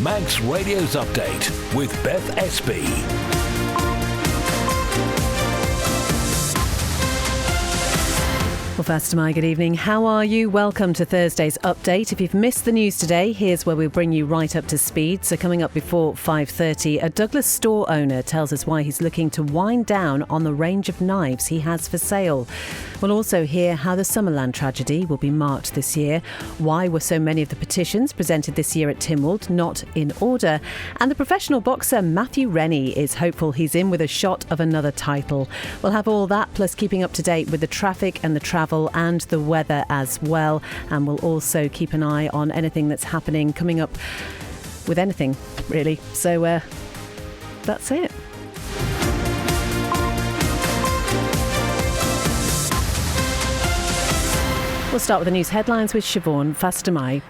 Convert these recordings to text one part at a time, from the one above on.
Manx Radio's Update with Beth Espy. Well, first, my good evening. How are you? Welcome to Thursday's update. If you've missed the news today, here's where we'll bring you right up to speed. So coming up before 5:30, a Douglas store owner tells us why he's looking to wind down on the range of knives he has for sale. We'll also hear how the Summerland tragedy will be marked this year, why were so many of the petitions presented this year at Tynwald not in order, and the professional boxer Matthew Rennie is hopeful he's in with a shot of another title. We'll have all that, plus keeping up to date with the traffic and the travel and the weather as well. And we'll also keep an eye on anything that's happening coming up with anything, really. So that's it. We'll start with the news headlines with Siobhan Fastamai.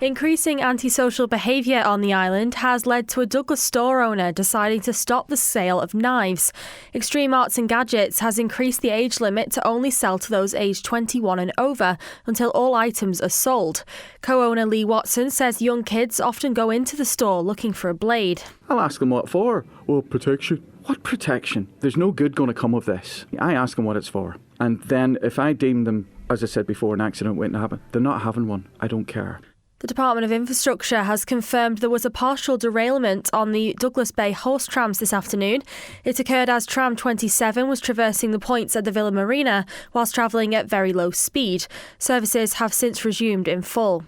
Increasing antisocial behaviour on the island has led to a Douglas store owner deciding to stop the sale of knives. Extreme Arts and Gadgets has increased the age limit to only sell to those aged 21 and over until all items are sold. Co-owner Lee Watson says young kids often go into the store looking for a blade. I'll ask them what for. Well, protection. What protection? There's no good going to come of this. I ask them what it's for. And then if I deem them, as I said before, an accident waiting to happen, they're not having one. I don't care. The Department of Infrastructure has confirmed there was a partial derailment on the Douglas Bay horse trams this afternoon. It occurred as tram 27 was traversing the points at the Villa Marina whilst travelling at very low speed. Services have since resumed in full.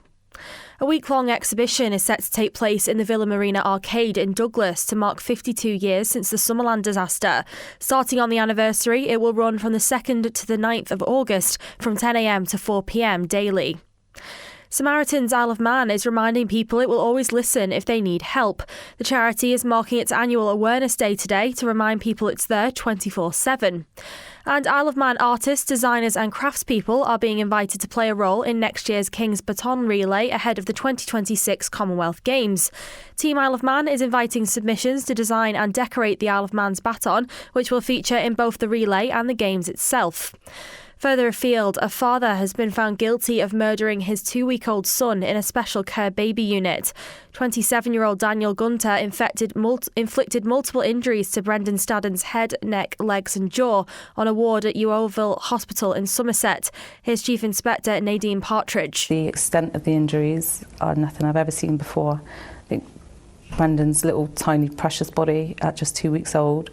A week-long exhibition is set to take place in the Villa Marina Arcade in Douglas to mark 52 years since the Summerland disaster. Starting on the anniversary, it will run from the 2nd to the 9th of August from 10 a.m. to 4 p.m. daily. Samaritan's Isle of Man is reminding people it will always listen if they need help. The charity is marking its annual Awareness Day today to remind people it's there 24/7. And Isle of Man artists, designers and craftspeople are being invited to play a role in next year's King's Baton Relay ahead of the 2026 Commonwealth Games. Team Isle of Man is inviting submissions to design and decorate the Isle of Man's baton, which will feature in both the relay and the Games itself. Further afield, a father has been found guilty of murdering his 2-week-old son in a special care baby unit. 27-year-old Daniel Gunter inflicted multiple injuries to Brendan Stadden's head, neck, legs and jaw on a ward at Yeovil Hospital in Somerset. Here's Chief Inspector Nadine Partridge. The extent of the injuries are nothing I've ever seen before. I think Brendan's little tiny precious body at just 2 weeks old,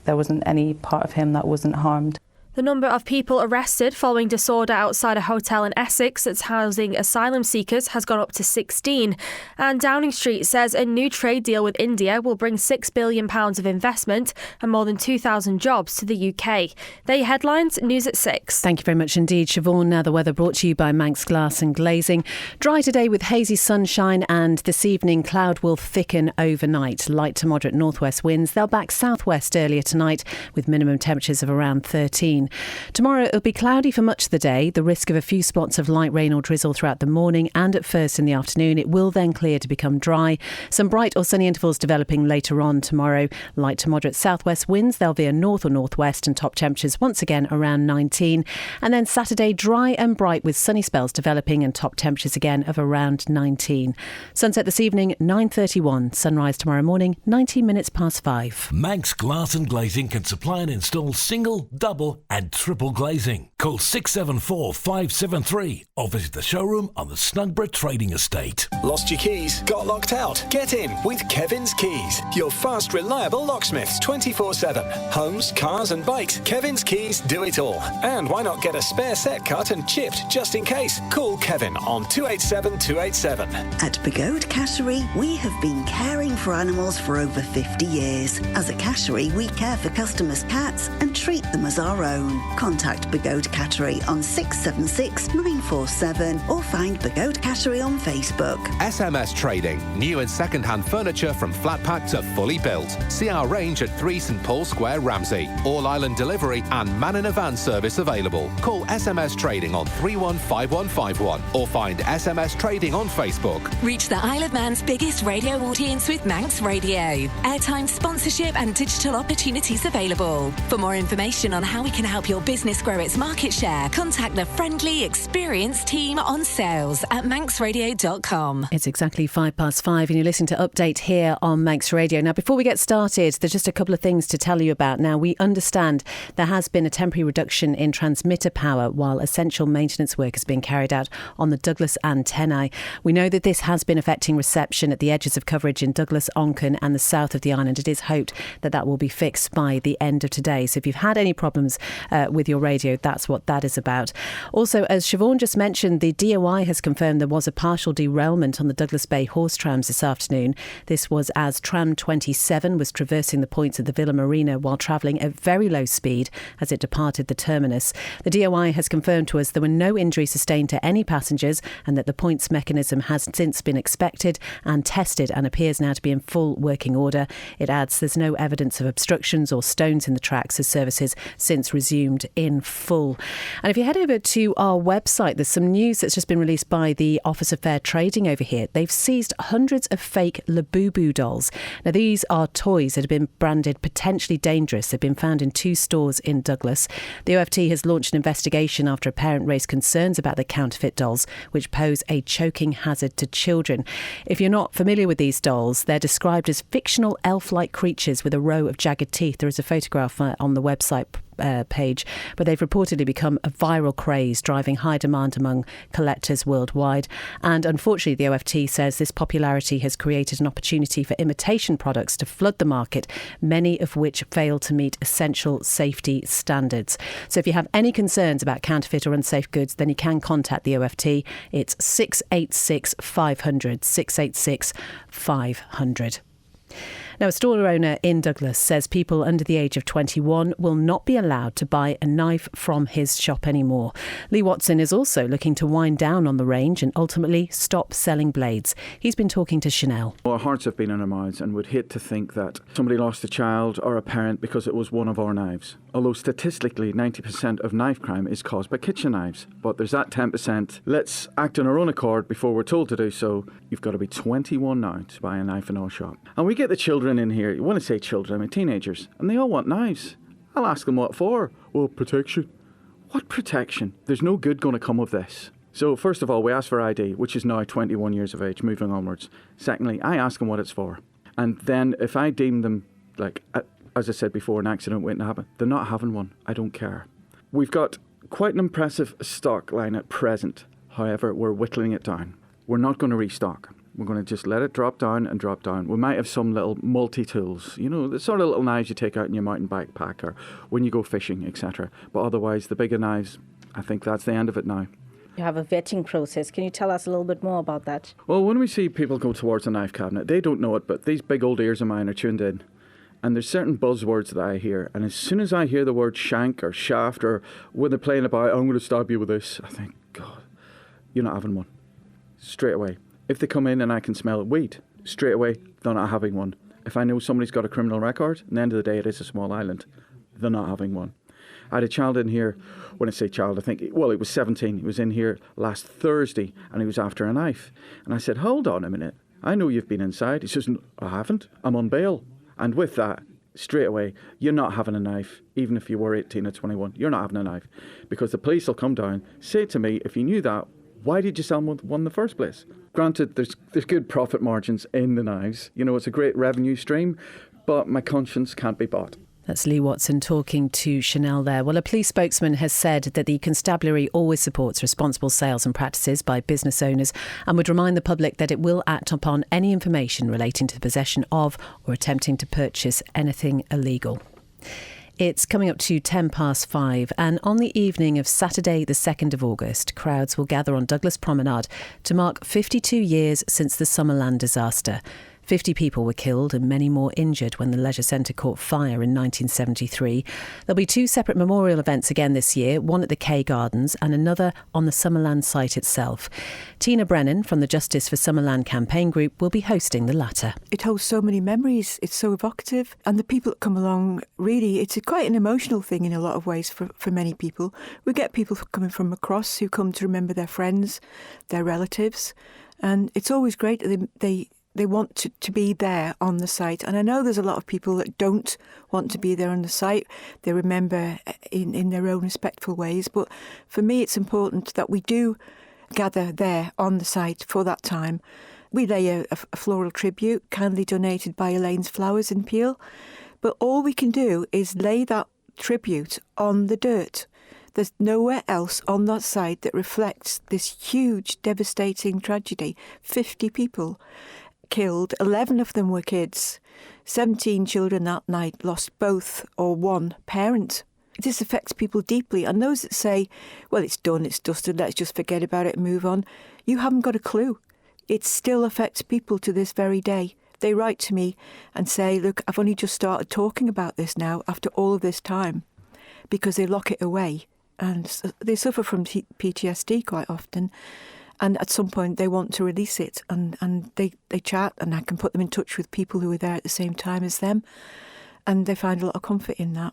there wasn't any part of him that wasn't harmed. The number of people arrested following disorder outside a hotel in Essex that's housing asylum seekers has gone up to 16. And Downing Street says a new trade deal with India will bring £6 billion of investment and more than 2,000 jobs to the UK. They headlines, news at 6. Thank you very much indeed, Siobhan. Now the weather brought to you by Manx Glass and Glazing. Dry today with hazy sunshine, and this evening cloud will thicken overnight. Light to moderate northwest winds. They'll back southwest earlier tonight with minimum temperatures of around 13. Tomorrow it'll be cloudy for much of the day, the risk of a few spots of light rain or drizzle throughout the morning and at first in the afternoon. It will then clear to become dry. Some bright or sunny intervals developing later on tomorrow. Light to moderate southwest winds, they'll veer north or northwest, and top temperatures once again around 19. And then Saturday, dry and bright with sunny spells developing and top temperatures again of around 19. Sunset this evening 9:31. Sunrise tomorrow morning 19 minutes past 5. Manx Glass and Glazing can supply and install single, double and triple glazing. Call 674 573 or visit the showroom on the Snugborough Trading Estate. Lost your keys? Got locked out? Get in with Kevin's Keys. Your fast, reliable locksmiths 24/7. Homes, cars and bikes. Kevin's Keys do it all. And why not get a spare set cut and chipped just in case? Call Kevin on 287 287. At Begode Cattery, we have been caring for animals for over 50 years. As a cattery, we care for customers' cats and treat them as our own. Contact Begode Cattery on 676 947 or find Begode Cattery on Facebook. SMS Trading. New and second-hand furniture from flat pack to fully built. See our range at 3 St Paul Square, Ramsey. All island delivery and man in a van service available. Call SMS Trading on 315151 or find SMS Trading on Facebook. Reach the Isle of Man's biggest radio audience with Manx Radio. Airtime, sponsorship and digital opportunities available. For more information on how we can help help your business grow its market share, contact the friendly, experienced team on sales at manxradio.com. It's exactly 5:05 and you're listening to Update here on Manx Radio. Now, before we get started, there's just a couple of things to tell you about. Now, we understand there has been a temporary reduction in transmitter power while essential maintenance work is being carried out on the Douglas antennae. We know that this has been affecting reception at the edges of coverage in Douglas, Onchan and the south of the island. It is hoped that that will be fixed by the end of today. So if you've had any problems with your radio, that's what that is about. Also, as Siobhan just mentioned, the DOI has confirmed there was a partial derailment on the Douglas Bay horse trams this afternoon. This was as tram 27 was traversing the points of the Villa Marina while travelling at very low speed as it departed the terminus. The DOI has confirmed to us there were no injuries sustained to any passengers and that the points mechanism has since been inspected and tested and appears now to be in full working order. It adds there's no evidence of obstructions or stones in the tracks as services since resumed in full. And if you head over to our website, there's some news that's just been released by the Office of Fair Trading over here. They've seized hundreds of fake Labubu dolls. Now, these are toys that have been branded potentially dangerous. They've been found in 2 stores in Douglas. The OFT has launched an investigation after a parent raised concerns about the counterfeit dolls, which pose a choking hazard to children. If you're not familiar with these dolls, they're described as fictional elf-like creatures with a row of jagged teeth. There is a photograph on the website page, but they've reportedly become a viral craze, driving high demand among collectors worldwide. And unfortunately, the OFT says this popularity has created an opportunity for imitation products to flood the market, many of which fail to meet essential safety standards. So if you have any concerns about counterfeit or unsafe goods, then you can contact the OFT. It's 686 500, 686 500. Now, a store owner in Douglas says people under the age of 21 will not be allowed to buy a knife from his shop anymore. Lee Watson is also looking to wind down on the range and ultimately stop selling blades. He's been talking to Chanel. Our hearts have been in our mouths and would hate to think that somebody lost a child or a parent because it was one of our knives. Although statistically 90% of knife crime is caused by kitchen knives. But there's that 10%. Let's act on our own accord before we're told to do so. You've got to be 21 now to buy a knife in our shop. And we get the children in here. When I say children, I mean teenagers. And they all want knives. I'll ask them what for. Well, protection. What protection? There's no good going to come of this. So first of all, we ask for ID, which is now 21 years of age, moving onwards. Secondly, I ask them what it's for. And then if I deem them, like, as I said before, an accident waiting to happen, they're not having one. I don't care. We've got quite an impressive stock line at present. However, we're whittling it down. We're not going to restock. We're going to just let it drop down and drop down. We might have some little multi-tools, you know, the sort of little knives you take out in your mountain backpack or when you go fishing, etc. But otherwise, the bigger knives, I think that's the end of it now. You have a vetting process. Can you tell us a little bit more about that? Well, when we see people go towards a knife cabinet, they don't know it, but these big old ears of mine are tuned in. And there's certain buzzwords that I hear. And as soon as I hear the word shank or shaft or when they're playing about, I'm going to stab you with this, I think, God, you're not having one. Straight away. If they come in and I can smell weed, straight away, they're not having one. If I know somebody's got a criminal record, at the end of the day, it is a small island, they're not having one. I had a child in here, when I say child, I think, well, he was 17. He was in here last Thursday and he was after a knife. And I said, hold on a minute. I know you've been inside. He says, I haven't. I'm on bail. And with that, straight away, you're not having a knife, even if you were 18 or 21. You're not having a knife. Because the police will come down, say to me, if you knew that, why did you sell one in the first place? Granted, there's good profit margins in the knives. You know, it's a great revenue stream, but my conscience can't be bought. That's Lee Watson talking to Chanel there. Well, a police spokesman has said that the constabulary always supports responsible sales and practices by business owners and would remind the public that it will act upon any information relating to the possession of or attempting to purchase anything illegal. It's coming up to 5:10 and on the evening of Saturday the 2nd of August, crowds will gather on Douglas Promenade to mark 52 years since the Summerland disaster. 50 people were killed and many more injured when the leisure centre caught fire in 1973. There'll be 2 separate memorial events again this year, one at the Kay Gardens and another on the Summerland site itself. Tina Brennan from the Justice for Summerland campaign group will be hosting the latter. It holds so many memories, it's so evocative, and the people that come along, really, it's quite an emotional thing in a lot of ways for many people. We get people coming from across who come to remember their friends, their relatives, and it's always great. They they want to be there on the site. And I know there's a lot of people that don't want to be there on the site. They remember in their own respectful ways. But for me, it's important that we do gather there on the site for that time. We lay a floral tribute, kindly donated by Elaine's Flowers in Peel. But all we can do is lay that tribute on the dirt. There's nowhere else on that site that reflects this huge, devastating tragedy. 50 people killed, 11 of them were kids. 17 children that night lost both or one parent. This affects people deeply. And those that say, well, it's done, it's dusted, let's just forget about it and move on, you haven't got a clue. It still affects people to this very day. They write to me and say, look, I've only just started talking about this now after all of this time, because they lock it away. And they suffer from PTSD quite often. And at some point they want to release it, and they chat, and I can put them in touch with people who are there at the same time as them, and they find a lot of comfort in that.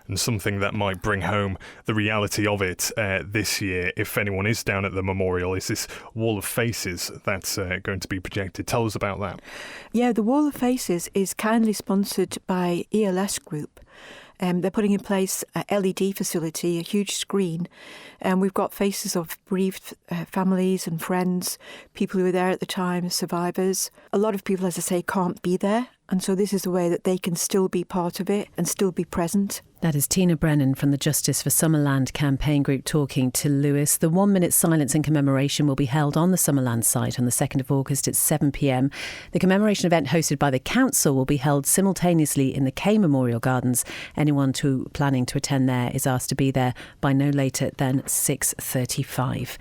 And something that might bring home the reality of it this year, if anyone is down at the memorial, is this wall of faces that's going to be projected. Tell us about that. Yeah, the wall of faces is kindly sponsored by ELS Group. They're putting in place a LED facility, a huge screen, and we've got faces of bereaved families and friends, people who were there at the time, survivors. A lot of people, as I say, can't be there, and so this is a way that they can still be part of it and still be present. That is Tina Brennan from the Justice for Summerland campaign group talking to Lewis. The 1 minute silence and commemoration will be held on the Summerland site on the 2nd of August at 7 p.m. The commemoration event hosted by the council will be held simultaneously in the Kay Memorial Gardens. Anyone planning to attend there is asked to be there by no later than 6:35.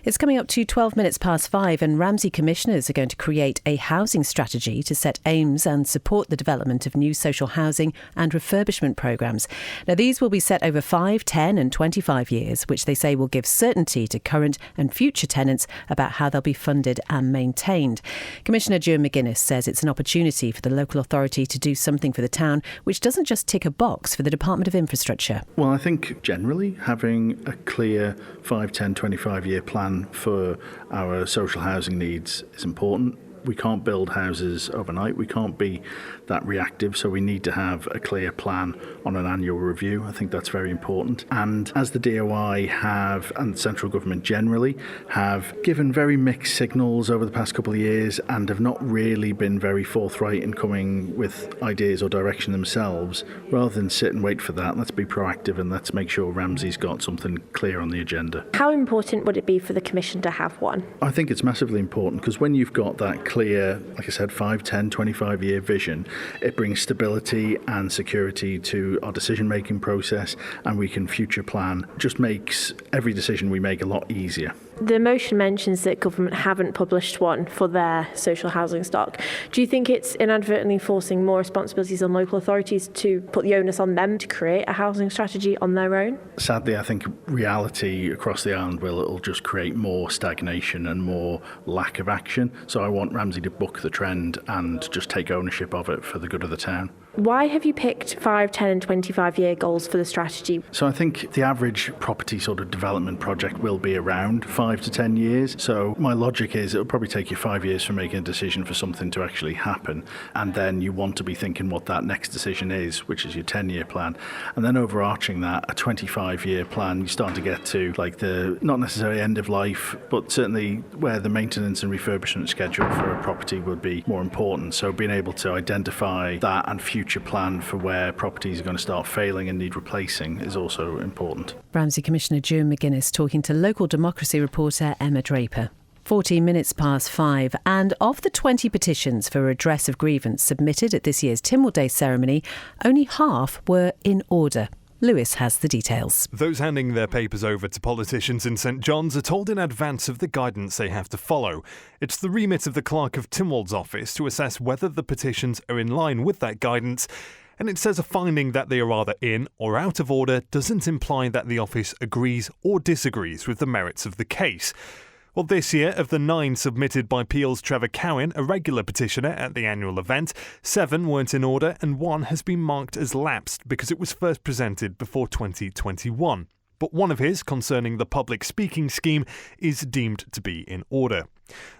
It's coming up to 12 minutes past 5, and Ramsey commissioners are going to create a housing strategy to set aims and support the development of new social housing and refurbishment programmes. Now, these will be set over 5, 10 and 25 years, which they say will give certainty to current and future tenants about how they'll be funded and maintained. Commissioner Joan McGuinness says it's an opportunity for the local authority to do something for the town, which doesn't just tick a box for the Department of Infrastructure. Well, I think generally having a clear 5, 10, 25-year plan for our social housing needs is important. We can't build houses overnight. We can't be that reactive, so we need to have a clear plan on an annual review. I think that's very important. And as the DOI have, and central government generally, have given very mixed signals over the past couple of years and have not really been very forthright in coming with ideas or direction themselves, rather than sit and wait for that, let's be proactive and let's make sure Ramsey's got something clear on the agenda. How important would it be for the Commission to have one? I think it's massively important, because when you've got that clear, like I said, 5, 10, 25-year vision, it brings stability and security to our decision-making process, and we can future plan. Just makes every decision we make a lot easier. The motion mentions that government haven't published one for their social housing stock. Do you think it's inadvertently forcing more responsibilities on local authorities to put the onus on them to create a housing strategy on their own? Sadly, I think reality across the island it'll just create more stagnation and more lack of action. So I want Ramsey to buck the trend and just take ownership of it for the good of the town. Why have you picked 5, 10 and 25-year goals for the strategy? So I think the average property sort of development project will be around 5 to 10 years. So my logic is it'll probably take you 5 years for making a decision for something to actually happen. And then you want to be thinking what that next decision is, which is your 10-year plan. And then overarching that, a 25-year plan, you start to get to like the, not necessarily end of life, but certainly where the maintenance and refurbishment schedule for a property would be more important. So being able to identify that and future plan for where properties are going to start failing and need replacing is also important. Ramsey Commissioner Joan McGuinness talking to local democracy reporter Emma Draper. 14 minutes past 5, and of the 20 petitions for redress of grievance submitted at this year's Tynwald Day ceremony, only half were in order. Lewis has the details. Those handing their papers over to politicians in St John's are told in advance of the guidance they have to follow. It's the remit of the Clerk of Tynwald's office to assess whether the petitions are in line with that guidance, and it says a finding that they are either in or out of order doesn't imply that the office agrees or disagrees with the merits of the case. Well, this year, of the 9 submitted by Peel's Trevor Cowan, a regular petitioner at the annual event, 7 weren't in order and 1 has been marked as lapsed because it was first presented before 2021. But one of his, concerning the public speaking scheme, is deemed to be in order.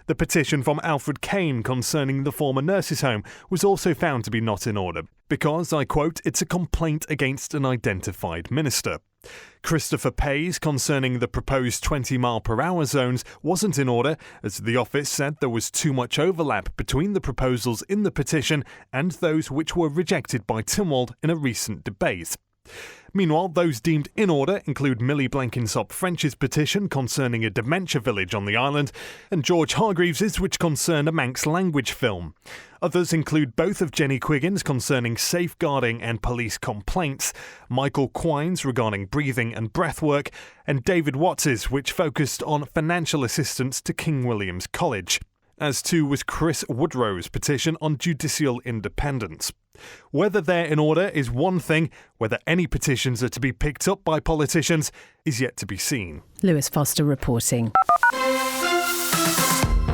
The petition from Alfred Kane concerning the former nurses' home was also found to be not in order because, I quote, it's a complaint against an identified minister. Christopher Pay's concerning the proposed 20-mile-per-hour zones wasn't in order, as the office said there was too much overlap between the proposals in the petition and those which were rejected by Tynwald in a recent debate. Meanwhile, those deemed in order include Millie Blenkinsop French's petition concerning a dementia village on the island, and George Hargreaves's, which concerned a Manx language film. Others include both of Jenny Quiggin's concerning safeguarding and police complaints, Michael Quine's regarding breathing and breathwork, and David Watts's, which focused on financial assistance to King William's College. As too was Chris Woodrow's petition on judicial independence. Whether they're in order is one thing, whether any petitions are to be picked up by politicians is yet to be seen. Lewis Foster reporting.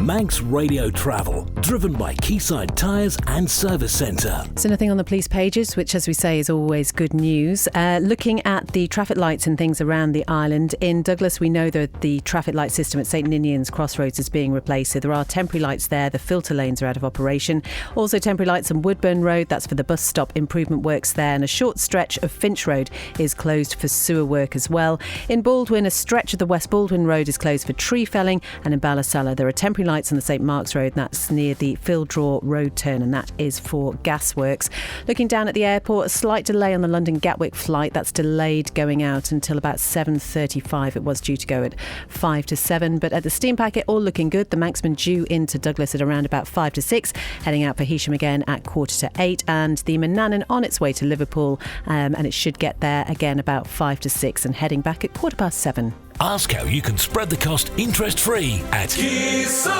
Manx Radio Travel, driven by Quayside Tyres and Service Centre. So nothing on the police pages, which, as we say, is always good news. Looking at the traffic lights and things around the island, in Douglas we know that the traffic light system at St Ninian's Crossroads is being replaced, so there are temporary lights there. The filter lanes are out of operation. Also temporary lights on Woodburn Road, that's for the bus stop improvement works there, and a short stretch of Finch Road is closed for sewer work as well. In Baldwin, a stretch of the West Baldwin Road is closed for tree felling, and in Ballasalla there are temporary lights on the St Mark's Road, and that's near the Phildraw Road turn, and that is for gas works. Looking down at the airport, a slight delay on the London Gatwick flight. That's delayed going out until about 7:35. It was due to go at 5 to 7, but at the steam packet, all looking good. The Manxman due into Douglas at around about 5 to 6, heading out for Heysham again at 7:45, and the Manannan on its way to Liverpool, and it should get there again about 5 to 6 and heading back at 7:15. Ask how you can spread the cost interest-free at Quayside.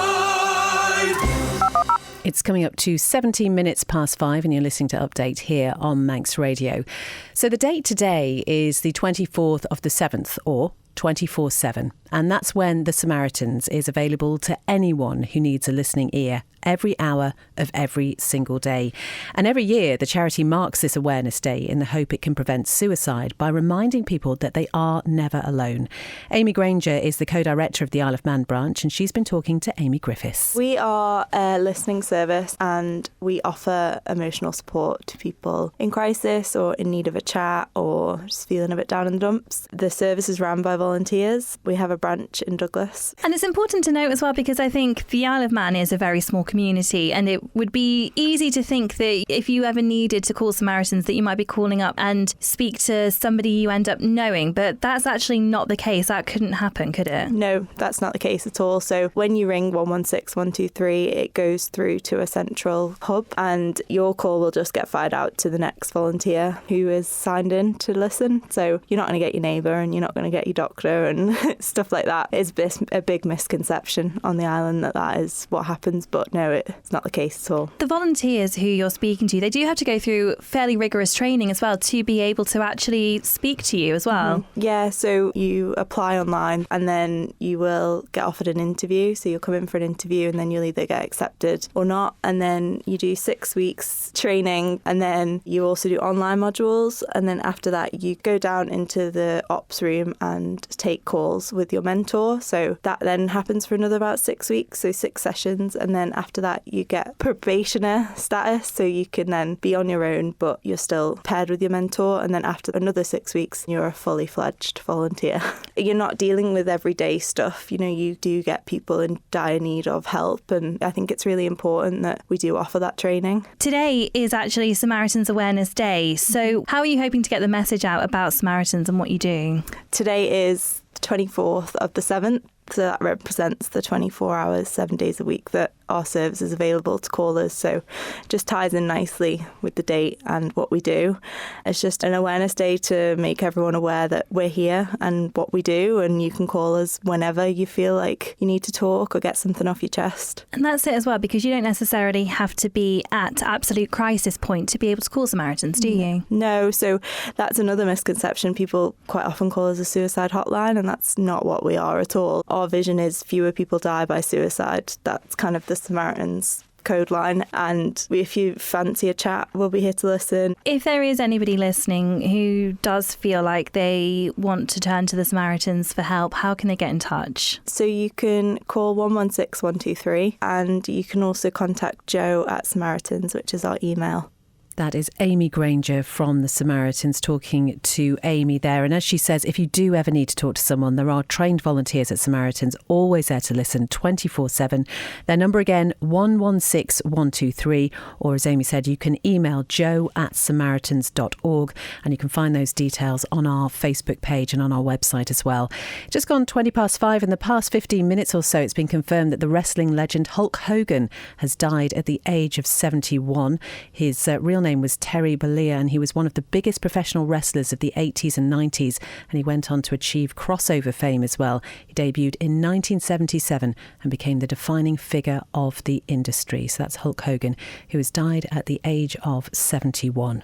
It's coming up to 17 minutes past 5 and you're listening to Update here on Manx Radio. So the date today is the 24th of the 7th, or 24/7, and that's when the Samaritans is available to anyone who needs a listening ear every hour of every single day. And every year the charity marks this awareness day in the hope it can prevent suicide by reminding people that they are never alone. Amy Granger is the co-director of the Isle of Man branch, and she's been talking to Amy Griffiths. We are a listening service and we offer emotional support to people in crisis or in need of a chat or just feeling a bit down in the dumps. The service is run by volunteers. We have a branch in Douglas. And it's important to note as well, because I think the Isle of Man is a very small community, and it would be easy to think that if you ever needed to call Samaritans that you might be calling up and speak to somebody you end up knowing, but that's actually not the case. That couldn't happen, could it? No, that's not the case at all. So when you ring 116 123, it goes through to a central hub and your call will just get fired out to the next volunteer who is signed in to listen. So you're not going to get your neighbour and you're not going to get your doctor and stuff like that. It's a big misconception on the island that is what happens, but no, it's not the case at all. The volunteers who you're speaking to, they do have to go through fairly rigorous training as well to be able to actually speak to you as well. Mm-hmm. Yeah, so you apply online and then you will get offered an interview. So you'll come in for an interview and then you'll either get accepted or not. And then you do 6 weeks training and then you also do online modules. And then after that, you go down into the ops room and take calls with your mentor. So that then happens for another about 6 weeks, so 6 sessions. And then after that, you get probationer status. So you can then be on your own, but you're still paired with your mentor. And then after another 6 weeks, you're a fully fledged volunteer. You're not dealing with everyday stuff. You know, you do get people in dire need of help. And I think it's really important that we do offer that training. Today is actually Samaritans Awareness Day. So how are you hoping to get the message out about Samaritans and what you do? Today is the 24th of the 7th. So that represents the 24 hours, 7 days a week that our service is available to callers. So it just ties in nicely with the date and what we do. It's just an awareness day to make everyone aware that we're here and what we do, and you can call us whenever you feel like you need to talk or get something off your chest. And that's it as well, because you don't necessarily have to be at absolute crisis point to be able to call Samaritans, do you? No, so that's another misconception. People quite often call us a suicide hotline, and that's not what we are at all. Our vision is fewer people die by suicide. That's kind of the Samaritans' code line, and if you fancy a chat, we'll be here to listen. If there is anybody listening who does feel like they want to turn to the Samaritans for help, how can they get in touch? So you can call 116 123, and you can also contact Joe at Samaritans, which is our email. That is Amy Granger from the Samaritans talking to Amy there. And as she says, if you do ever need to talk to someone, there are trained volunteers at Samaritans, always there to listen 24/7. Their number again, 116 123. Or as Amy said, you can email joe@samaritans.org, and you can find those details on our Facebook page and on our website as well. Just gone 5:20. In the past 15 minutes or so, it's been confirmed that the wrestling legend Hulk Hogan has died at the age of 71. His real name was Terry Bollea, and he was one of the biggest professional wrestlers of the 80s and 90s, and he went on to achieve crossover fame as well. He debuted in 1977 and became the defining figure of the industry. So that's Hulk Hogan, who has died at the age of 71.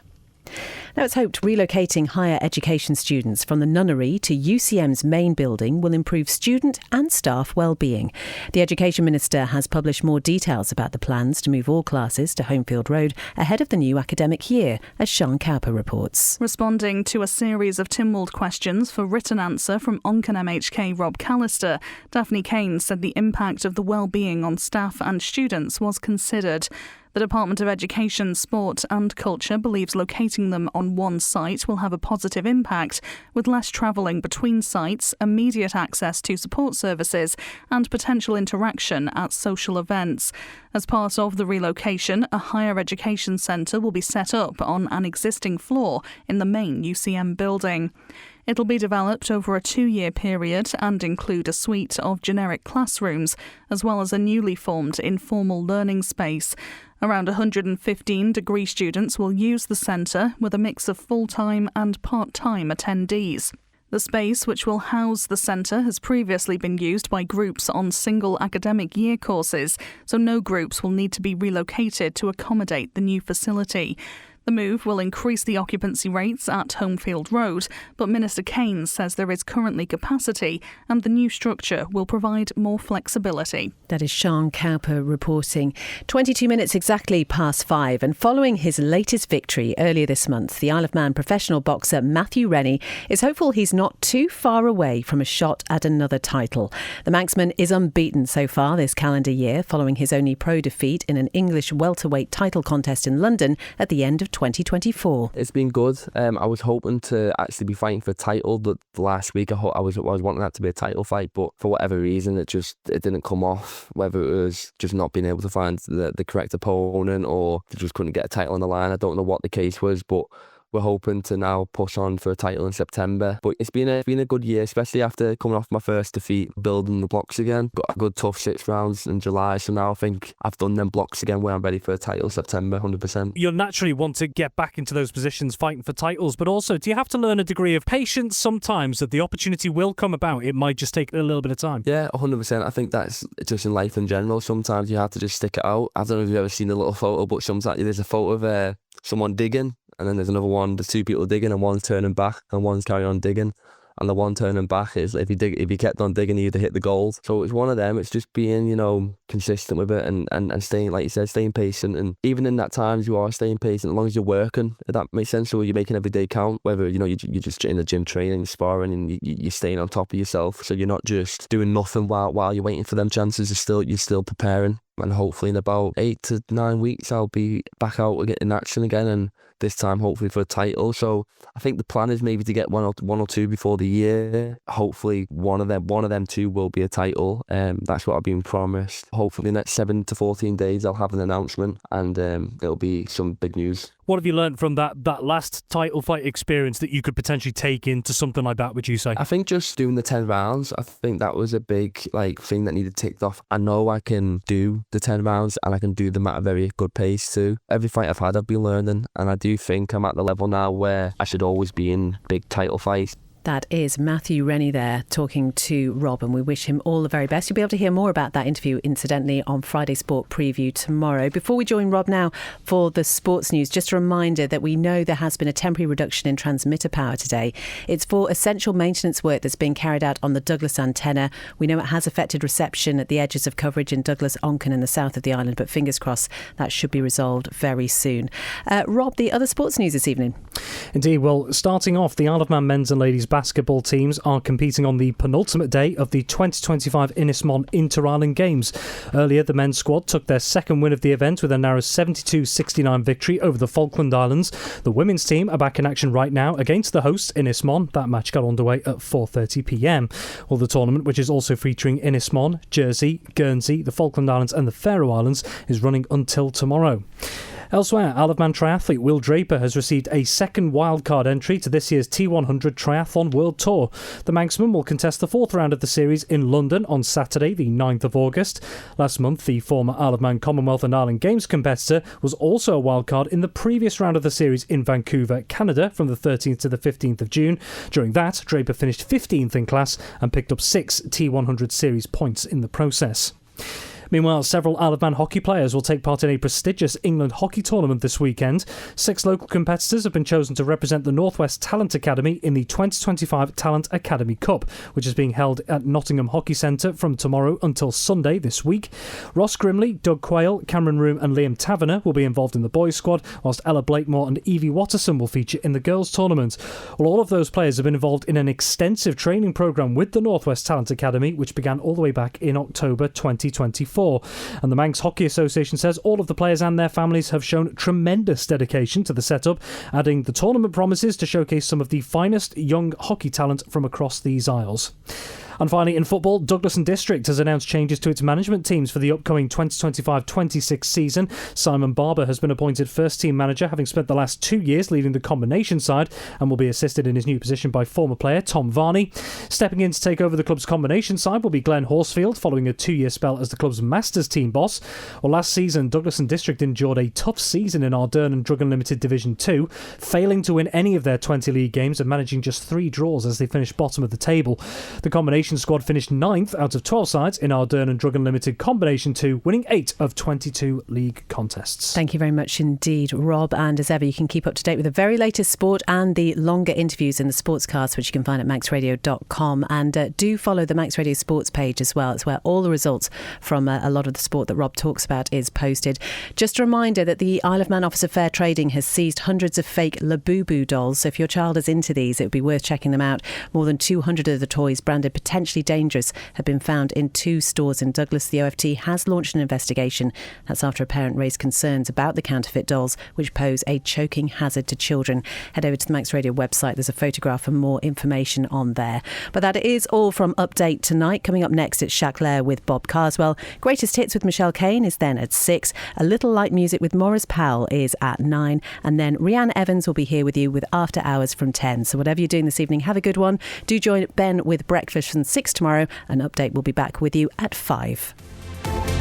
Now, it's hoped relocating higher education students from the nunnery to UCM's main building will improve student and staff well-being. The Education Minister has published more details about the plans to move all classes to Homefield Road ahead of the new academic year, as Sian Cowper reports. Responding to a series of Tynwald questions for written answer from Onchan MHK Rob Callister, Daphne Kane said the impact of the well-being on staff and students was considered. The Department of Education, Sport and Culture believes locating them on one site will have a positive impact, with less travelling between sites, immediate access to support services and potential interaction at social events. As part of the relocation, a higher education centre will be set up on an existing floor in the main UCM building. It'll be developed over a 2-year period and include a suite of generic classrooms, as well as a newly formed informal learning space. Around 115 degree students will use the centre, with a mix of full-time and part-time attendees. The space, which will house the centre, has previously been used by groups on single academic year courses, so no groups will need to be relocated to accommodate the new facility. The move will increase the occupancy rates at Homefield Road, but Minister Kane says there is currently capacity and the new structure will provide more flexibility. That is Sian Cowper reporting. 22 minutes exactly past 5, and following his latest victory earlier this month, the Isle of Man professional boxer Matthew Rennie is hopeful he's not too far away from a shot at another title. The Manxman is unbeaten so far this calendar year, following his only pro defeat in an English welterweight title contest in London at the end of 2024. It's been good. I was hoping to actually be fighting for a title, but last week I was wanting that to be a title fight, but for whatever reason it didn't come off, whether it was just not being able to find the correct opponent or they just couldn't get a title on the line. I don't know what the case was, but we're hoping to now push on for a title in September. But it's been a good year, especially after coming off my first defeat, building the blocks again. Got a good tough 6 rounds in July, so now I think I've done them blocks again where I'm ready for a title September, 100%. You'll naturally want to get back into those positions fighting for titles, but also do you have to learn a degree of patience sometimes that the opportunity will come about? It might just take a little bit of time. Yeah, 100%. I think that's just in life in general. Sometimes you have to just stick it out. I don't know if you've ever seen a little photo, but sometimes there's a photo of someone digging, and then there's another one, there's 2 people digging and one's turning back and one's carrying on digging. And the one turning back is if you kept on digging, you'd hit the gold. So it's one of them. It's just being, consistent with it and staying, like you said, staying patient. And even in that times you are staying patient as long as you're working. If that makes sense. So you're making every day count. Whether you're just in the gym training, sparring, and you're staying on top of yourself. So you're not just doing nothing while you're waiting for them chances. You're still preparing. And hopefully in about 8 to 9 weeks I'll be back out in action again, and this time hopefully for a title. So I think the plan is maybe to get one or two before the year. Hopefully one of them 2 will be a title. That's what I've been promised. Hopefully in the next 7 to 14 days I'll have an announcement, and it'll be some big news. What have you learned from that last title fight experience that you could potentially take into something like that, would you say? I think just doing the 10 rounds, I think that was a big thing that needed ticked off. I know I can do the 10 rounds and I can do them at a very good pace too. Every fight I've had I've been learning, and I do think I'm at the level now where I should always be in big title fights. That is Matthew Rennie there talking to Rob, and we wish him all the very best. You'll be able to hear more about that interview, incidentally, on Friday Sport Preview tomorrow. Before we join Rob now for the sports news, just a reminder that we know there has been a temporary reduction in transmitter power today. It's for essential maintenance work that's being carried out on the Douglas antenna. We know it has affected reception at the edges of coverage in Douglas, Onchan and the south of the island, but fingers crossed that should be resolved very soon. Rob, the other sports news this evening. Indeed, well, starting off, the Isle of Man men's and ladies basketball teams are competing on the penultimate day of the 2025 Innismon Inter-Island Games. Earlier, the men's squad took their second win of the event with a narrow 72-69 victory over the Falkland Islands. The women's team are back in action right now against the hosts, Innismon. That match got underway at 4:30pm. Well, the tournament, which is also featuring Innismon, Jersey, Guernsey, the Falkland Islands and the Faroe Islands, is running until tomorrow. Elsewhere, Isle of Man triathlete Will Draper has received a second wildcard entry to this year's T100 Triathlon World Tour. The Manxman will contest the fourth round of the series in London on Saturday, the 9th of August. Last month, the former Isle of Man Commonwealth and Island Games competitor was also a wildcard in the previous round of the series in Vancouver, Canada, from the 13th to the 15th of June. During that, Draper finished 15th in class and picked up 6 T100 series points in the process. Meanwhile, several Isle of Man hockey players will take part in a prestigious England hockey tournament this weekend. 6 local competitors have been chosen to represent the Northwest Talent Academy in the 2025 Talent Academy Cup, which is being held at Nottingham Hockey Centre from tomorrow until Sunday this week. Ross Grimley, Doug Quayle, Cameron Room and Liam Taverner will be involved in the boys' squad, whilst Ella Blakemore and Evie Watterson will feature in the girls' tournament. Well, all of those players have been involved in an extensive training programme with the Northwest Talent Academy, which began all the way back in October 2024. And the Manx Hockey Association says all of the players and their families have shown tremendous dedication to the setup, adding the tournament promises to showcase some of the finest young hockey talent from across these isles. And finally, in football, Douglas and District has announced changes to its management teams for the upcoming 2025-26 season. Simon Barber has been appointed first-team manager, having spent the last 2 years leading the combination side, and will be assisted in his new position by former player Tom Varney. Stepping in to take over the club's combination side will be Glenn Horsfield, following a 2-year spell as the club's Masters team boss. Well, last season, Douglas and District endured a tough season in Ardern and Drug Unlimited Division 2, failing to win any of their 20 league games and managing just 3 draws as they finished bottom of the table. The combination squad finished 9th out of 12 sides in Ardern and Drug Unlimited Combination 2, winning 8 of 22 league contests. Thank you very much indeed, Rob. And as ever, you can keep up to date with the very latest sport and the longer interviews in the sportscast, which you can find at manxradio.com. And do follow the Manx Radio Sports page as well. It's where all the results from a lot of the sport that Rob talks about is posted. Just a reminder that the Isle of Man Office of Fair Trading has seized hundreds of fake Labubu dolls. So if your child is into these, it would be worth checking them out. More than 200 of the toys branded potentially dangerous have been found in 2 stores in Douglas. The OFT has launched an investigation. That's after a parent raised concerns about the counterfeit dolls, which pose a choking hazard to children. Head over to the Manx Radio website. There's a photograph and more information on there. But that is all from Update tonight. Coming up next, it's Shaclair with Bob Carswell. Greatest Hits with Michelle Kane is then at 6. A Little Light Music with Morris Powell is at 9. And then Rhiannon Evans will be here with you with After Hours from 10. So whatever you're doing this evening, have a good one. Do join Ben with Breakfast from 6 tomorrow. An Update will be back with you at 5.